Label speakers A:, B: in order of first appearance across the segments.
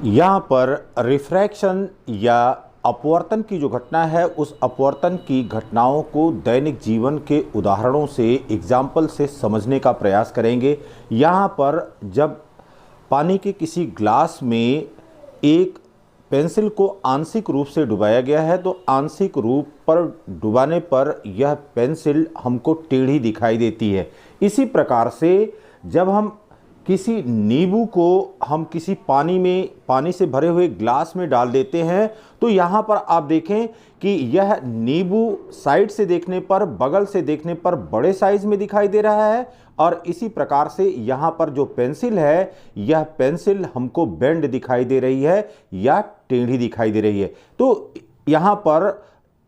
A: यहाँ पर रिफ्रैक्शन या अपवर्तन की जो घटना है, उस अपवर्तन की घटनाओं को दैनिक जीवन के उदाहरणों से, एग्जाम्पल से समझने का प्रयास करेंगे। यहाँ पर जब पानी के किसी ग्लास में एक पेंसिल को आंशिक रूप से डुबाया गया है, तो आंशिक रूप पर डुबाने पर यह पेंसिल हमको टेढ़ी दिखाई देती है। इसी प्रकार से जब हम किसी नींबू को हम किसी पानी से भरे हुए ग्लास में डाल देते हैं, तो यहाँ पर आप देखें कि यह नींबू साइड से देखने पर, बगल से देखने पर बड़े साइज में दिखाई दे रहा है, और इसी प्रकार से यहाँ पर जो पेंसिल है, यह पेंसिल हमको बेंड दिखाई दे रही है या टेढ़ी दिखाई दे रही है। तो यहाँ पर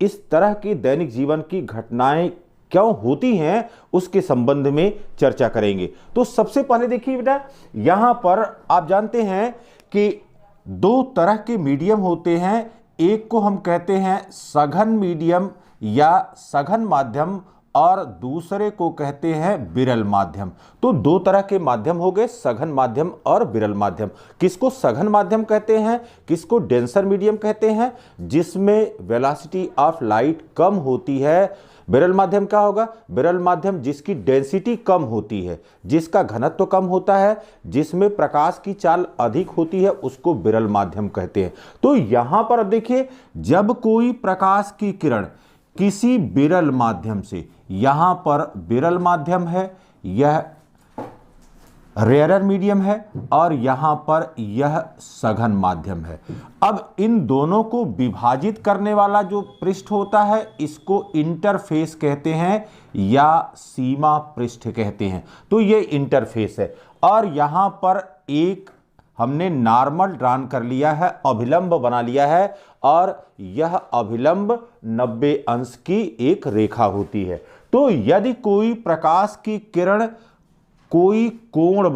A: इस तरह की दैनिक जीवन की घटनाएं क्यों होती हैं, उसके संबंध में चर्चा करेंगे। तो सबसे पहले देखिए बेटा, यहां पर आप जानते हैं कि दो तरह के मीडियम होते हैं। एक को हम कहते हैं सघन मीडियम या सघन माध्यम, और दूसरे को कहते हैं विरल माध्यम। तो दो तरह के माध्यम हो गए, सघन माध्यम और विरल माध्यम। किसको सघन माध्यम कहते हैं, किसको डेंसर मीडियम कहते हैं, जिसमें वेलोसिटी ऑफ लाइट कम होती है। विरल माध्यम क्या होगा, विरल माध्यम जिसकी डेंसिटी कम होती है, जिसका घनत्व कम होता है, जिसमें प्रकाश की चाल अधिक होती है, उसको विरल माध्यम कहते हैं। तो यहां पर देखिए, जब कोई प्रकाश की किरण किसी विरल माध्यम से, यहां पर विरल माध्यम है, यह रेयरर मीडियम है, और यहां पर यह सघन माध्यम है। अब इन दोनों को विभाजित करने वाला जो पृष्ठ होता है, इसको इंटरफेस कहते हैं या सीमा पृष्ठ कहते हैं। तो ये इंटरफेस है, और यहां पर एक हमने नॉर्मल ड्रॉन कर लिया है, अभिलंब बना लिया है, और यह अभिलंब 90 अंश की एक रेखा होती है। तो यदि कोई प्रकाश की किरण कोई कोण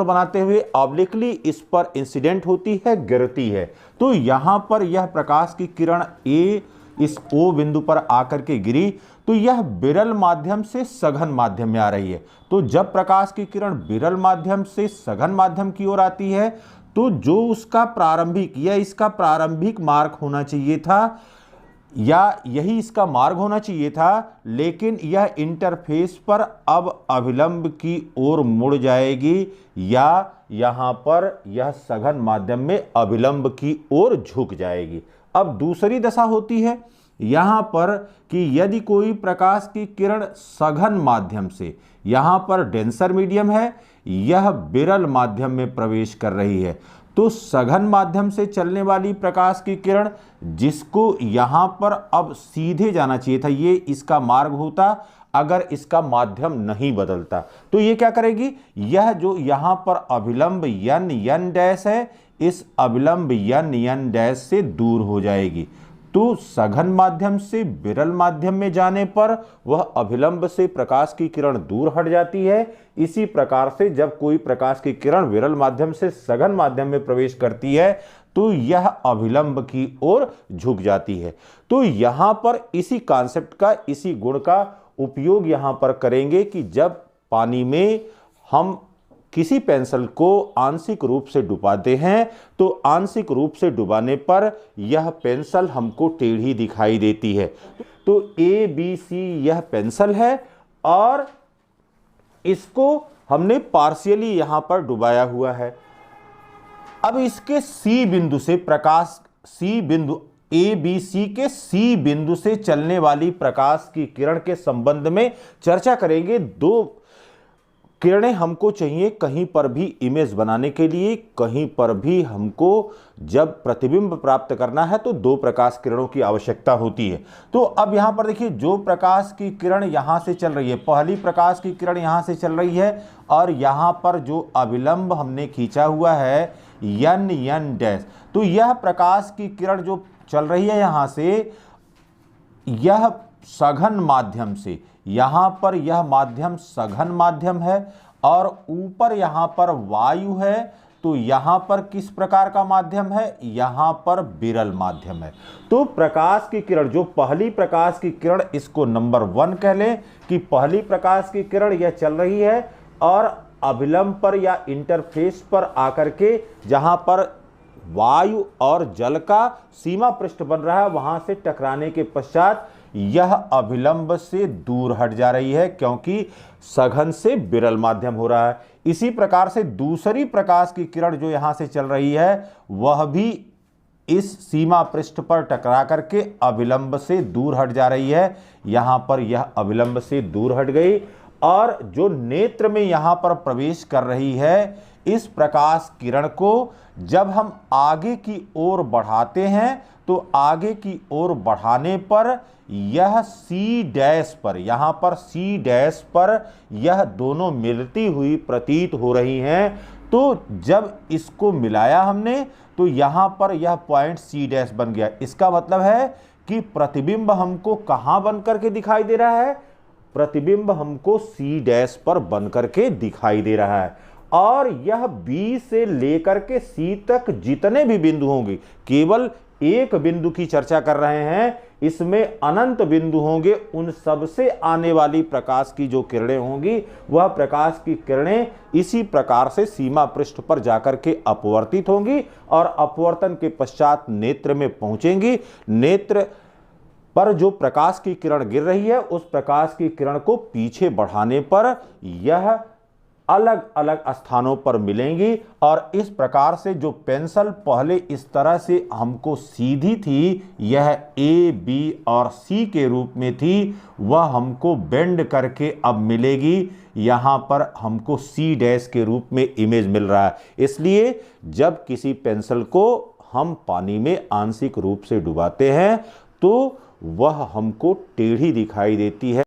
A: बनाते हुए ऑब्लिकली इस पर इंसिडेंट होती है, गिरती है, तो यहां पर यह प्रकाश की किरण ए इस ओ बिंदु पर आकर के गिरी, तो यह विरल माध्यम से सघन माध्यम में आ रही है। तो जब प्रकाश की किरण विरल माध्यम से सघन माध्यम की ओर आती है, तो जो उसका प्रारंभिक या इसका प्रारंभिक मार्ग होना चाहिए था, या यही इसका मार्ग होना चाहिए था, लेकिन यह इंटरफेस पर अब अभिलंब की ओर मुड़ जाएगी, या यहां पर यह सघन माध्यम में अभिलंब की ओर झुक जाएगी। अब दूसरी दशा होती है यहां पर कि यदि कोई प्रकाश की किरण सघन माध्यम से, यहां पर डेंसर मीडियम है, यह विरल माध्यम में प्रवेश कर रही है, तो सघन माध्यम से चलने वाली प्रकाश की किरण, जिसको यहां पर अब सीधे जाना चाहिए था, ये इसका मार्ग होता अगर इसका माध्यम नहीं बदलता, तो ये क्या करेगी, यह जो यहां पर अभिलंब n डैश है, इस अभिलंब n डैश से दूर हो जाएगी। तो सघन माध्यम से विरल माध्यम में जाने पर वह अभिलंब से प्रकाश की किरण दूर हट जाती है। इसी प्रकार से जब कोई प्रकाश की किरण विरल माध्यम से सघन माध्यम में प्रवेश करती है, तो यह अभिलंब की ओर झुक जाती है। तो यहां पर इसी कॉन्सेप्ट का, इसी गुण का उपयोग यहां पर करेंगे कि जब पानी में हम किसी पेंसिल को आंशिक रूप से डुबाते हैं, तो आंशिक रूप से डुबाने पर यह पेंसिल हमको टेढ़ी दिखाई देती है। तो ए बी सी यह पेंसिल है, और इसको हमने पार्शियली यहां पर डुबाया हुआ है। अब इसके सी बिंदु से प्रकाश, सी बिंदु ए बी सी के सी बिंदु से चलने वाली प्रकाश की किरण के संबंध में चर्चा करेंगे। दो किरणें हमको चाहिए कहीं पर भी इमेज बनाने के लिए, कहीं पर भी हमको जब प्रतिबिंब प्राप्त करना है, तो दो प्रकाश किरणों की आवश्यकता होती है। तो अब यहां पर देखिए, जो प्रकाश की किरण यहां से चल रही है, पहली प्रकाश की किरण यहां से चल रही है, और यहां पर जो अभिलंब हमने खींचा हुआ है n डैश, तो यह प्रकाश की किरण जो चल रही है यहां से, यह सघन माध्यम से, यहां पर यह माध्यम सघन माध्यम है, और ऊपर यहां पर वायु है, तो यहां पर किस प्रकार का माध्यम है, यहां पर विरल माध्यम है। तो प्रकाश की किरण, जो पहली प्रकाश की किरण, इसको नंबर 1 कह लें कि पहली प्रकाश की किरण यह चल रही है, और अभिलंब पर या इंटरफेस पर आकर के, जहां पर वायु और जल का सीमा पृष्ठ बन रहा है, वहां से टकराने के पश्चात यह अभिलंब से दूर हट जा रही है, क्योंकि सघन से विरल माध्यम हो रहा है। इसी प्रकार से दूसरी प्रकाश की किरण जो यहां से चल रही है, वह भी इस सीमा पृष्ठ पर टकरा करके अभिलंब से दूर हट जा रही है। यहां पर यह अभिलंब से दूर हट गई और जो नेत्र में यहां पर प्रवेश कर रही है, इस प्रकाश किरण को जब हम आगे की ओर बढ़ाते हैं, तो आगे की ओर बढ़ाने पर यह C डैश पर, यहां पर C डैश पर यह दोनों मिलती हुई प्रतीत हो रही हैं। तो जब इसको मिलाया हमने, तो यहां पर यह पॉइंट C डैश बन गया। इसका मतलब है कि प्रतिबिंब हमको कहां बन करके दिखाई दे रहा है? प्रतिबिंब हमको C डैश पर बन करके दिखाई दे रहा है। और यह B से लेकर के C तक जितने भी बिंदु होंगे, केवल एक बिंदु की चर्चा कर रहे हैं, इसमें अनंत बिंदु होंगे। उन सब से आने वाली प्रकाश की जो किरणें होंगी, वह प्रकाश की किरणें इसी प्रकार से सीमा पृष्ठ पर जाकर के अपवर्तित होंगी और अपवर्तन के पश्चात नेत्र में पहुंचेंगी। नेत्र पर जो प्रकाश की किरण गिर रही है, उस प्रकाश की किरण को पीछे बढ़ाने पर यह अलग अलग स्थानों पर मिलेंगी। और इस प्रकार से जो पेंसिल पहले इस तरह से हमको सीधी थी, यह A, B और C के रूप में थी, वह हमको बेंड करके अब मिलेगी। यहाँ पर हमको C डैश के रूप में इमेज मिल रहा है। इसलिए जब किसी पेंसिल को हम पानी में आंशिक रूप से डुबाते हैं, तो वह हमको टेढ़ी दिखाई देती है।